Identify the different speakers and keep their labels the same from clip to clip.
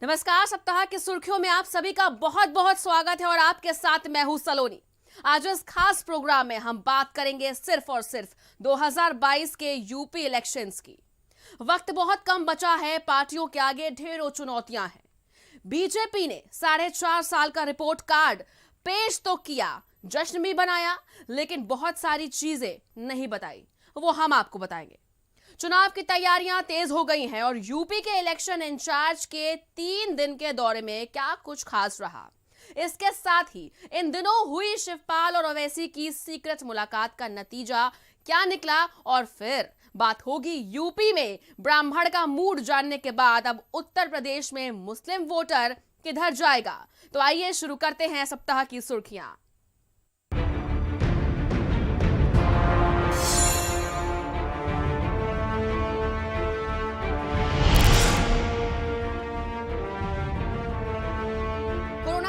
Speaker 1: नमस्कार। सप्ताह की सुर्खियों में आप सभी का बहुत बहुत स्वागत है और आपके साथ मैं हूं सलोनी। आज इस खास प्रोग्राम में हम बात करेंगे सिर्फ और सिर्फ 2022 के यूपी इलेक्शंस की। वक्त बहुत कम बचा है, पार्टियों के आगे ढेरों चुनौतियां हैं। बीजेपी ने 4.5 साल का रिपोर्ट कार्ड पेश तो किया, जश्न भी बनाया, लेकिन बहुत सारी चीजें नहीं बताई, वो हम आपको बताएंगे। चुनाव की तैयारियां तेज हो गई हैं और यूपी के इलेक्शन इंचार्ज के 3 दिन के दौरे में क्या कुछ खास रहा, इसके साथ ही इन दिनों हुई शिवपाल और ओवैसी की सीक्रेट मुलाकात का नतीजा क्या निकला और फिर बात होगी यूपी में ब्राह्मण का मूड जानने के बाद अब उत्तर प्रदेश में मुस्लिम वोटर किधर जाएगा। तो आइए शुरू करते हैं सप्ताह की सुर्खियां।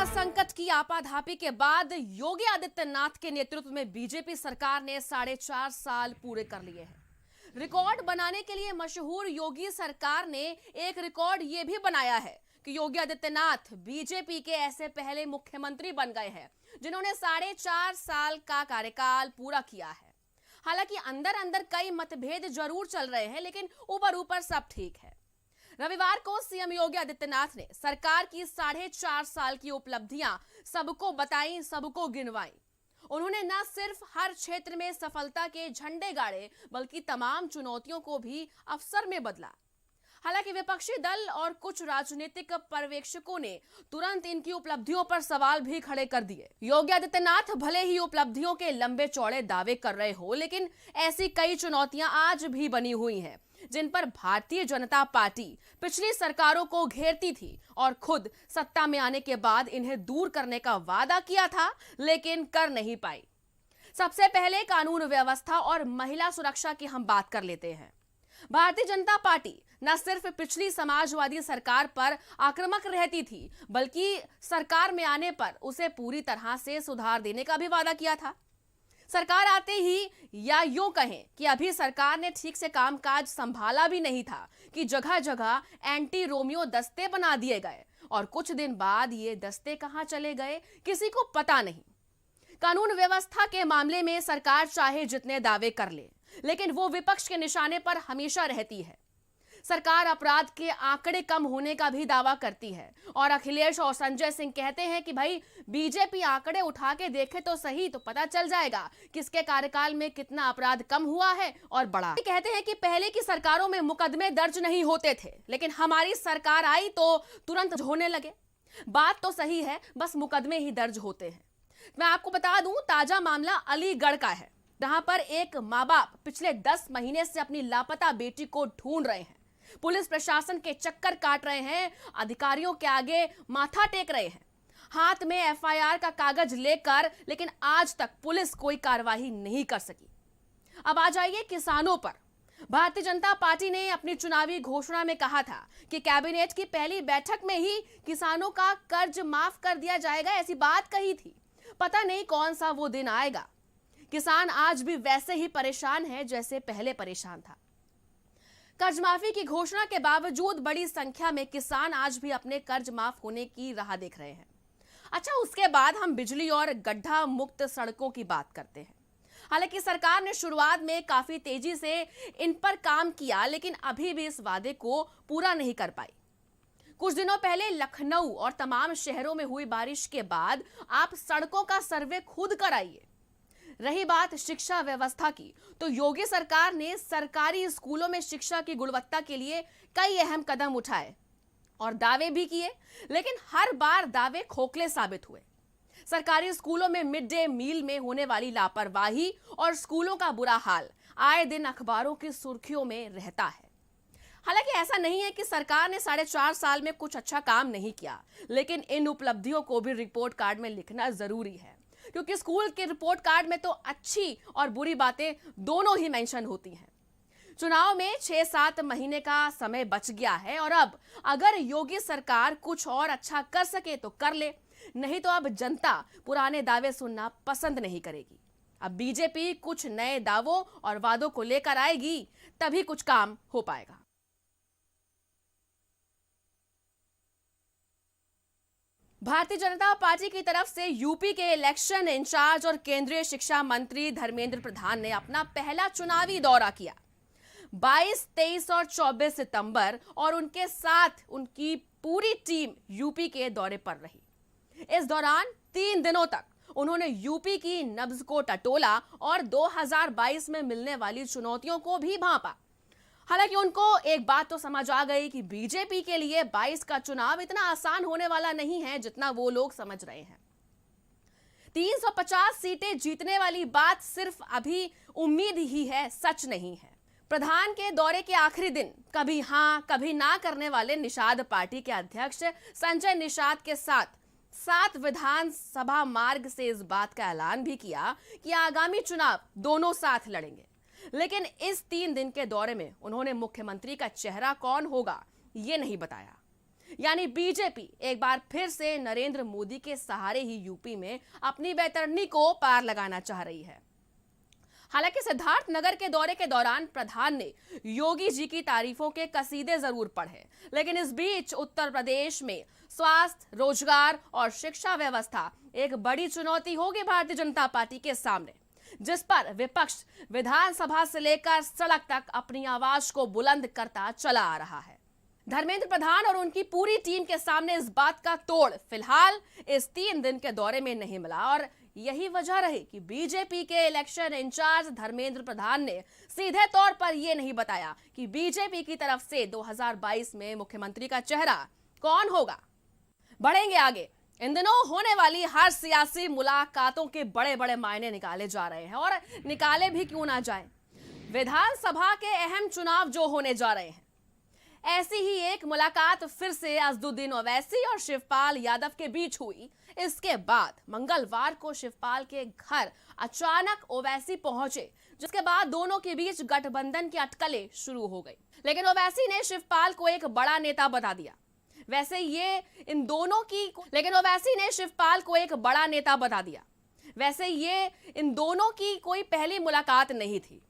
Speaker 1: संकट की आपाधापी के बाद योगी आदित्यनाथ के नेतृत्व में बीजेपी सरकार ने 4.5 साल पूरे कर लिए हैं। रिकॉर्ड बनाने के लिए मशहूर योगी सरकार ने एक रिकॉर्ड यह भी बनाया है कि योगी आदित्यनाथ बीजेपी के ऐसे पहले मुख्यमंत्री बन गए हैं जिन्होंने 4.5 साल का कार्यकाल पूरा किया है। हालांकि अंदर अंदर कई मतभेद जरूर चल रहे हैं, लेकिन ऊपर ऊपर सब ठीक है। रविवार को सीएम योगी आदित्यनाथ ने सरकार की 4.5 साल की उपलब्धियां सबको बताई, सबको गिनवाई। उन्होंने न सिर्फ हर क्षेत्र में सफलता के झंडे गाड़े, बल्कि तमाम चुनौतियों को भी अवसर में बदला। हालांकि विपक्षी दल और कुछ राजनीतिक पर्यवेक्षकों ने तुरंत इनकी उपलब्धियों पर सवाल भी खड़े कर दिए। योगी आदित्यनाथ भले ही उपलब्धियों के लंबे चौड़े दावे कर रहे हो, लेकिन ऐसी कई चुनौतियां आज भी बनी हुई हैं जिन पर भारतीय जनता पार्टी पिछली सरकारों को घेरती थी और खुद सत्ता में आने के बाद इन्हें दूर करने का वादा किया था, लेकिन कर नहीं पाई। सबसे पहले कानून व्यवस्था और महिला सुरक्षा की हम बात कर लेते हैं। भारतीय जनता पार्टी न सिर्फ पिछली समाजवादी सरकार पर आक्रामक रहती थी, बल्कि सरकार में आने पर उसे पूरी तरह से सुधार देने का भी वादा किया था। सरकार आते ही, या यूं कहें कि अभी सरकार ने ठीक से कामकाज संभाला भी नहीं था कि जगह जगह एंटी रोमियो दस्ते बना दिए गए और कुछ दिन बाद ये दस्ते कहां चले गए किसी को पता नहीं। कानून व्यवस्था के मामले में सरकार चाहे जितने दावे कर ले, लेकिन वो विपक्ष के निशाने पर हमेशा रहती है। सरकार अपराध के आंकड़े कम होने का भी दावा करती है और अखिलेश और संजय सिंह कहते हैं कि भाई बीजेपी आंकड़े उठा के देखे तो सही, तो पता चल जाएगा किसके कार्यकाल में कितना अपराध कम हुआ है और बढ़ा। कहते हैं कि पहले की सरकारों में मुकदमे दर्ज नहीं होते थे, लेकिन हमारी सरकार आई तो तुरंत होने लगे। बात तो सही है, बस मुकदमे ही दर्ज होते हैं। मैं आपको बता दूं, ताजा मामला अलीगढ़ का है, जहां पर एक माँ बाप पिछले 10 महीने से अपनी लापता बेटी को ढूंढ रहे हैं। पुलिस प्रशासन के चक्कर काट रहे हैं, अधिकारियों के आगे माथा टेक रहे हैं, हाथ में एफआईआर का कागज लेकर, लेकिन आज तक पुलिस कोई कार्रवाई नहीं कर सकी। अब आ जाइए किसानों पर। भारतीय जनता पार्टी ने अपनी चुनावी घोषणा में कहा था कि कैबिनेट की पहली बैठक में ही किसानों का कर्ज माफ कर दिया जाएगा, ऐसी बात कही थी। पता नहीं कौन सा वो दिन आएगा। किसान आज भी वैसे ही परेशान है जैसे पहले परेशान था। कर्ज माफी की घोषणा के बावजूद बड़ी संख्या में किसान आज भी अपने कर्ज माफ होने की राह देख रहे हैं। अच्छा, उसके बाद हम बिजली और गड्ढा मुक्त सड़कों की बात करते हैं। हालांकि सरकार ने शुरुआत में काफी तेजी से इन पर काम किया, लेकिन अभी भी इस वादे को पूरा नहीं कर पाई। कुछ दिनों पहले लखनऊ और तमाम शहरों में हुई बारिश के बाद आप सड़कों का सर्वे खुद कराइए। रही बात शिक्षा व्यवस्था की, तो योगी सरकार ने सरकारी स्कूलों में शिक्षा की गुणवत्ता के लिए कई अहम कदम उठाए और दावे भी किए, लेकिन हर बार दावे खोखले साबित हुए। सरकारी स्कूलों में मिड डे मील में होने वाली लापरवाही और स्कूलों का बुरा हाल आए दिन अखबारों की सुर्खियों में रहता है। हालांकि ऐसा नहीं है कि सरकार ने 4.5 साल में कुछ अच्छा काम नहीं किया, लेकिन इन उपलब्धियों को भी रिपोर्ट कार्ड में लिखना जरूरी है, क्योंकि स्कूल के रिपोर्ट कार्ड में तो अच्छी और बुरी बातें दोनों ही मेंशन होती हैं। चुनाव में 6-7 महीने का समय बच गया है और अब अगर योगी सरकार कुछ और अच्छा कर सके तो कर ले, नहीं तो अब जनता पुराने दावे सुनना पसंद नहीं करेगी। अब बीजेपी कुछ नए दावों और वादों को लेकर आएगी, तभी कुछ काम हो पाएगा। भारतीय जनता पार्टी की तरफ से यूपी के इलेक्शन इंचार्ज और केंद्रीय शिक्षा मंत्री धर्मेंद्र प्रधान ने अपना पहला चुनावी दौरा किया। 22, 23 और 24 सितंबर और उनके साथ उनकी पूरी टीम यूपी के दौरे पर रही। इस दौरान 3 दिनों तक उन्होंने यूपी की नब्ज को टटोला और 2022 में मिलने वाली चुनौतियों को भी भांपा। हालांकि उनको एक बात तो समझ आ गई कि बीजेपी के लिए 22 का चुनाव इतना आसान होने वाला नहीं है जितना वो लोग समझ रहे हैं। 350 सीटें जीतने वाली बात सिर्फ अभी उम्मीद ही है, सच नहीं है। प्रधान के दौरे के आखिरी दिन कभी हां कभी ना करने वाले निषाद पार्टी के अध्यक्ष संजय निषाद के साथ 7 विधानसभा मार्ग से इस बात का ऐलान भी किया कि आगामी चुनाव दोनों साथ लड़ेंगे। लेकिन इस 3 दिन के दौरे में उन्होंने मुख्यमंत्री का चेहरा कौन होगा ये नहीं बताया। यानी बीजेपी एक बार फिर से नरेंद्र मोदी के सहारे ही यूपी में अपनी बैतरनी को पार लगाना चाह रही है। हालांकि सिद्धार्थनगर के दौरे के दौरान प्रधान ने योगी जी की तारीफों के कसीदे जरूर पढ़े, लेकिन इस बीच उत्तर प्रदेश में स्वास्थ्य, रोजगार और शिक्षा व्यवस्था एक बड़ी चुनौती होगी भारतीय जनता पार्टी के सामने, जिस पर विपक्ष विधानसभा से लेकर सड़क तक अपनी आवाज को बुलंद करता चला आ रहा है। धर्मेंद्र प्रधान और उनकी पूरी टीम के सामने इस बात का तोड़ फिलहाल इस 3 दिन के दौरे में नहीं मिला और यही वजह रही कि बीजेपी के इलेक्शन इंचार्ज धर्मेंद्र प्रधान ने सीधे तौर पर यह नहीं बताया कि बीजेपी की तरफ से 2022 में मुख्यमंत्री का चेहरा कौन होगा। बढ़ेंगे आगे। इन दिनों होने वाली हर सियासी मुलाकातों के बड़े बड़े मायने निकाले जा रहे हैं और निकाले भी क्यों ना जाए। विधानसभा के अहम चुनाव जो होने जा रहे हैं, ऐसी ही एक मुलाकात फिर से अजदुद्दीन ओवैसी और शिवपाल यादव के बीच हुई। इसके बाद मंगलवार को शिवपाल के घर अचानक ओवैसी पहुंचे, जिसके बाद दोनों के बीच गठबंधन की अटकलें शुरू हो गई। लेकिन ओवैसी ने शिवपाल को एक बड़ा नेता बता दिया। वैसे ये इन दोनों की कोई पहली मुलाकात नहीं थी।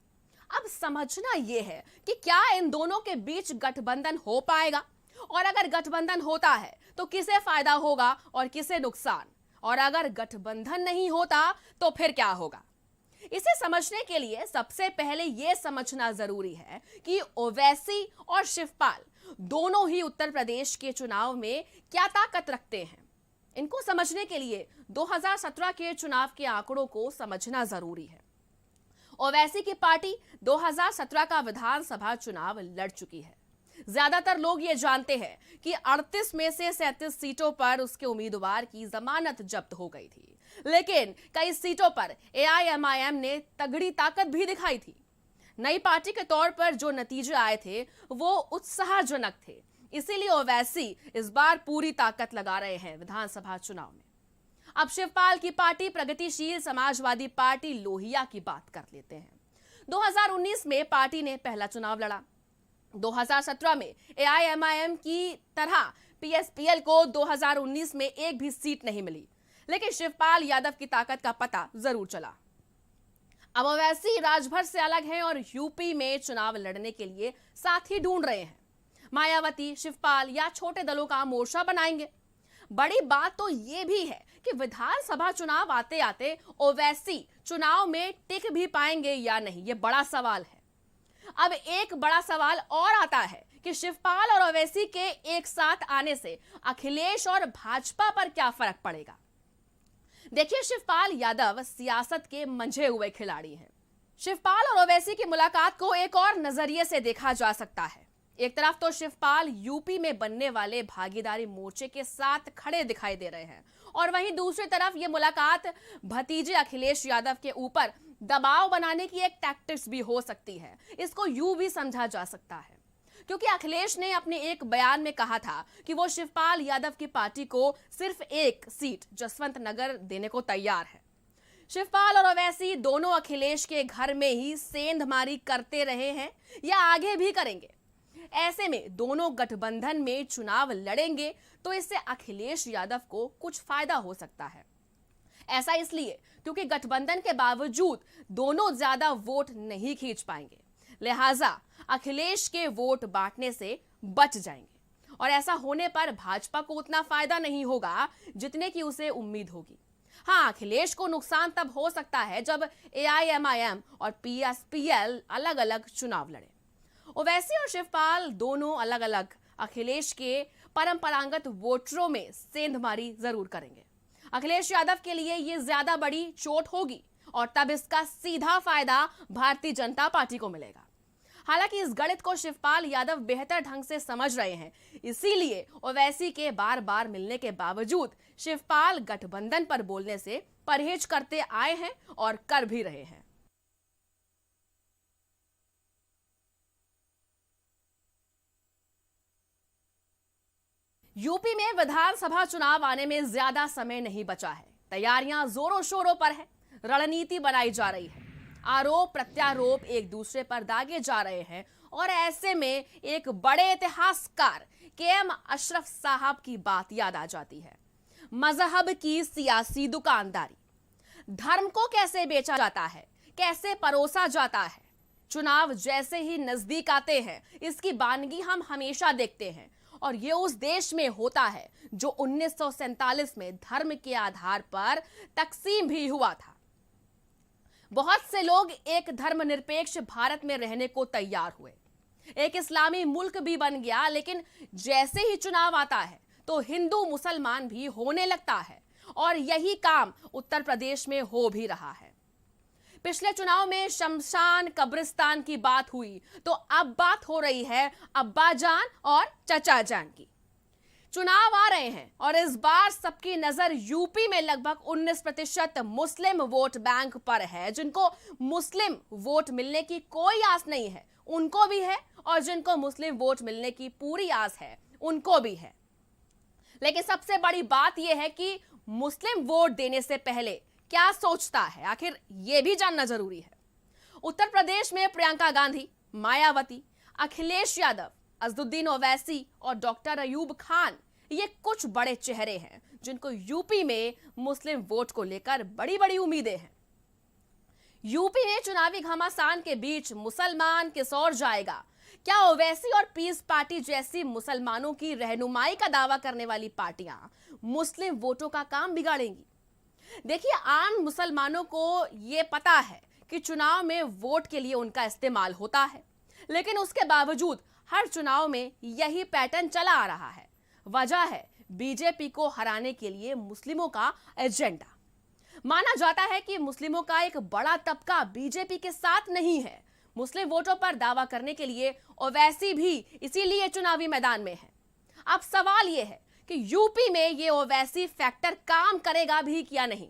Speaker 1: अब समझना यह है कि क्या इन दोनों के बीच गठबंधन हो पाएगा, और अगर गठबंधन होता है तो किसे फायदा होगा और किसे नुकसान, और अगर गठबंधन नहीं होता तो फिर क्या होगा। इसे समझने के लिए सबसे पहले यह समझना जरूरी है कि ओवैसी और शिवपाल दोनों ही उत्तर प्रदेश के चुनाव में क्या ताकत रखते हैं। इनको समझने के लिए 2017 के चुनाव के आंकड़ों को समझना जरूरी है। ओवैसी की पार्टी 2017 का विधानसभा चुनाव लड़ चुकी है। ज्यादातर लोग ये जानते हैं कि 38 में से 37 सीटों पर उसके उम्मीदवार की जमानत जब्त हो गई थी, लेकिन कई सीटों पर एआईएमआईएम ने तगड़ी ताकत भी दिखाई थी। नई पार्टी के तौर पर जो नतीजे आए थे वो उत्साहजनक थे, इसीलिए ओवैसी इस बार पूरी ताकत लगा रहे हैं विधानसभा चुनाव में। अब शिवपाल की पार्टी प्रगतिशील समाजवादी पार्टी लोहिया की बात कर लेते हैं। 2019 में पार्टी ने पहला चुनाव लड़ा। 2017 में एआईएमआईएम की तरह पीएसपीएल को 2019 में एक भी सीट नहीं मिली, लेकिन शिवपाल यादव की ताकत का पता जरूर चला। अब ओवैसी राजभर से अलग हैं और यूपी में चुनाव लड़ने के लिए साथी ढूंढ रहे हैं। मायावती, शिवपाल या छोटे दलों का मोर्चा बनाएंगे। बड़ी बात तो यह भी है कि विधानसभा चुनाव आते आते ओवैसी चुनाव में टिक भी पाएंगे या नहीं, यह बड़ा सवाल है। अब एक बड़ा सवाल और आता है कि शिवपाल और ओवैसी के एक साथ आने से अखिलेश और भाजपा पर क्या फर्क पड़ेगा। देखिए, शिवपाल यादव सियासत के मंझे हुए खिलाड़ी हैं। शिवपाल और ओवैसी की मुलाकात को एक और नजरिए से देखा जा सकता है। एक तरफ तो शिवपाल यूपी में बनने वाले भागीदारी मोर्चे के साथ खड़े दिखाई दे रहे हैं, और वहीं दूसरी तरफ ये मुलाकात भतीजे अखिलेश यादव के ऊपर दबाव बनाने की एक टैक्टिक्स भी हो सकती है। इसको यूं भी समझा जा सकता है, क्योंकि अखिलेश ने अपने एक बयान में कहा था कि वो शिवपाल यादव की पार्टी को सिर्फ एक सीट जसवंत नगर देने को तैयार है। शिवपाल और ओवैसी दोनों अखिलेश के घर में ही सेंधमारी करते रहे हैं या आगे भी करेंगे। ऐसे में दोनों गठबंधन में चुनाव लड़ेंगे तो इससे अखिलेश यादव को कुछ फायदा हो सकता है। ऐसा इसलिए क्योंकि गठबंधन के बावजूद दोनों ज्यादा वोट नहीं खींच पाएंगे, लिहाजा अखिलेश के वोट बांटने से बच जाएंगे और ऐसा होने पर भाजपा को उतना फायदा नहीं होगा जितने की उसे उम्मीद होगी। हाँ, अखिलेश को नुकसान तब हो सकता है जब एआईएमआईएम और पीएसपीएल अलग अलग चुनाव लड़े। ओवैसी और शिवपाल दोनों अलग अलग अखिलेश के परंपरागत वोटरों में सेंधमारी जरूर करेंगे। अखिलेश यादव के लिए यह ज्यादा बड़ी चोट होगी और तब इसका सीधा फायदा भारतीय जनता पार्टी को मिलेगा। हालांकि इस गणित को शिवपाल यादव बेहतर ढंग से समझ रहे हैं, इसीलिए ओवैसी के बार बार मिलने के बावजूद शिवपाल गठबंधन पर बोलने से परहेज करते आए हैं और कर भी रहे हैं। यूपी में विधानसभा चुनाव आने में ज्यादा समय नहीं बचा है। तैयारियां जोरों शोरों पर है, रणनीति बनाई जा रही है, आरोप प्रत्यारोप एक दूसरे पर दागे जा रहे हैं और ऐसे में एक बड़े इतिहासकार केएम अशरफ साहब की बात याद आ जाती है। मजहब की सियासी दुकानदारी, धर्म को कैसे बेचा जाता है, कैसे परोसा जाता है। चुनाव जैसे ही नजदीक आते हैं इसकी बानगी हम हमेशा देखते हैं और ये उस देश में होता है जो 1947 में धर्म के आधार पर तकसीम भी हुआ था। बहुत से लोग एक धर्मनिरपेक्ष भारत में रहने को तैयार हुए, एक इस्लामी मुल्क भी बन गया, लेकिन जैसे ही चुनाव आता है तो हिंदू मुसलमान भी होने लगता है और यही काम उत्तर प्रदेश में हो भी रहा है। पिछले चुनाव में शमशान कब्रिस्तान की बात हुई तो अब बात हो रही है अब्बा जान और चचा जान की। चुनाव आ रहे हैं और इस बार सबकी नजर यूपी में लगभग 19% मुस्लिम वोट बैंक पर है। जिनको मुस्लिम वोट मिलने की कोई आस नहीं है उनको भी है और जिनको मुस्लिम वोट मिलने की पूरी आस है उनको भी है। लेकिन सबसे बड़ी बात यह है कि मुस्लिम वोट देने से पहले क्या सोचता है, आखिर यह भी जानना जरूरी है। उत्तर प्रदेश में प्रियंका गांधी, मायावती, अखिलेश यादव, असदुद्दीन ओवैसी और डॉक्टर अयूब खान ये कुछ बड़े चेहरे हैं जिनको यूपी में मुस्लिम वोट को लेकर बड़ी बड़ी उम्मीदें हैं। यूपी में चुनावी घमासान के बीच मुसलमान किस ओर जाएगा? क्या ओवैसी और पीस पार्टी जैसी मुसलमानों की रहनुमाई का दावा करने वाली पार्टियां मुस्लिम वोटों का काम बिगाड़ेंगी? देखिए, आम मुसलमानों को यह पता है कि चुनाव में वोट के लिए उनका इस्तेमाल होता है, लेकिन उसके बावजूद हर चुनाव में यही पैटर्न चला आ रहा है। वजह है बीजेपी को हराने के लिए मुस्लिमों का एजेंडा। माना जाता है कि मुस्लिमों का एक बड़ा तबका बीजेपी के साथ नहीं है। मुस्लिम वोटों पर दावा करने के लिए ओवैसी भी इसीलिए चुनावी मैदान में है। अब सवाल यह है कि यूपी में ये ओवैसी फैक्टर काम करेगा भी क्या नहीं।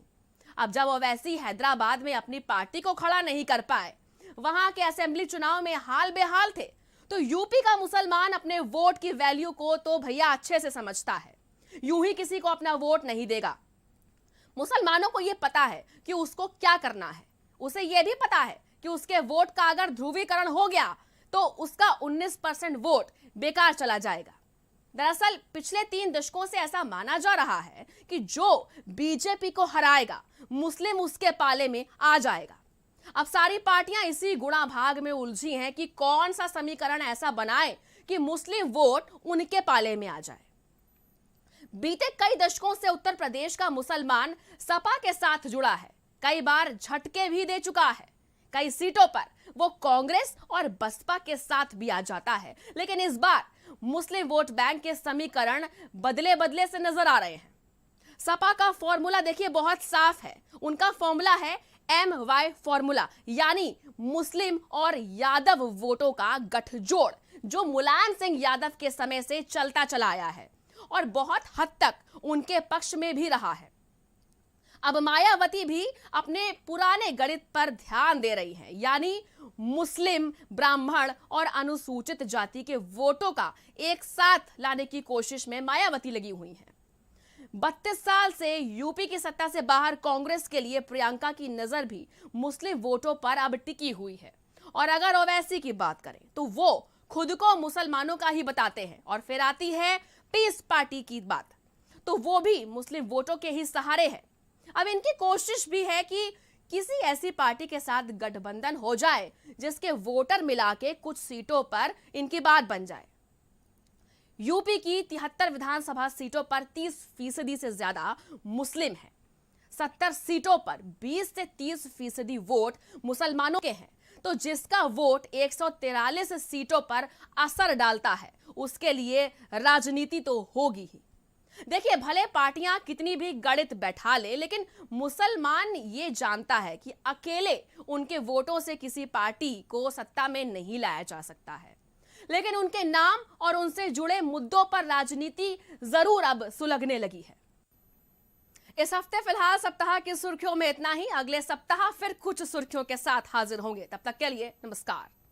Speaker 1: अब जब ओवैसी हैदराबाद में अपनी पार्टी को खड़ा नहीं कर पाए, वहां के असेंबली चुनाव में हाल बेहाल थे, तो यूपी का मुसलमान अपने वोट की वैल्यू को तो भैया अच्छे से समझता है, यूं ही किसी को अपना वोट नहीं देगा। मुसलमानों को यह पता है कि उसको क्या करना है। उसे यह भी पता है कि उसके वोट का अगर ध्रुवीकरण हो गया तो उसका 19% वोट बेकार चला जाएगा। दरअसल पिछले 3 दशकों से ऐसा माना जा रहा है कि जो बीजेपी को हराएगा मुस्लिम उसके पाले में आ जाएगा। अब सारी पार्टियां इसी गुणा भाग में उलझी हैं कि कौन सा समीकरण ऐसा बनाए कि मुस्लिम वोट उनके पाले में आ जाए। बीते कई दशकों से उत्तर प्रदेश का मुसलमान सपा के साथ जुड़ा है, कई बार झटके भी दे चुका है। कई सीटों पर वो कांग्रेस और बसपा के साथ भी आ जाता है, लेकिन इस बार मुस्लिम वोट बैंक के समीकरण बदले बदले से नजर आ रहे हैं। सपा का फॉर्मूला देखिए बहुत साफ है। उनका फॉर्मूला है MY फॉर्मूला, यानी मुस्लिम और यादव वोटों का गठजोड़, जो मुलायम सिंह यादव के समय से चलता चला आया है और बहुत हद तक उनके पक्ष में भी रहा है। अब मायावती भी अपने पुराने गणित पर ध्यान दे रही हैं, यानी मुस्लिम, ब्राह्मण और अनुसूचित जाति के वोटों का एक साथ लाने की कोशिश में मायावती लगी हुई हैं। 32 साल से यूपी की सत्ता से बाहर कांग्रेस के लिए प्रियंका की नजर भी मुस्लिम वोटों पर अब टिकी हुई है। और अगर ओवैसी की बात करें तो वो खुद को मुसलमानों का ही बताते हैं, और फिर आती है पीस पार्टी की बात, तो वो भी मुस्लिम वोटों के ही सहारे है। अब इनकी कोशिश भी है कि किसी ऐसी पार्टी के साथ गठबंधन हो जाए जिसके वोटर मिला के कुछ सीटों पर इनकी बात बन जाए। यूपी की 73 विधानसभा सीटों पर 30% से ज्यादा मुस्लिम हैं। 70 सीटों पर 20 से 30% वोट मुसलमानों के हैं। तो जिसका वोट 143 सीटों पर असर डालता है, उसके लिए राजनीति तो होगी ही। देखिए, भले पार्टियां कितनी भी गणित बैठा ले, लेकिन मुसलमान ये जानता है कि अकेले उनके वोटों से किसी पार्टी को सत्ता में नहीं लाया जा सकता है। लेकिन उनके नाम और उनसे जुड़े मुद्दों पर राजनीति जरूर अब सुलगने लगी है। इस हफ्ते फिलहाल सप्ताह की सुर्खियों में इतना ही। अगले सप्ताह फिर कुछ सुर्खियों के साथ हाजिर होंगे। तब तक के लिए नमस्कार।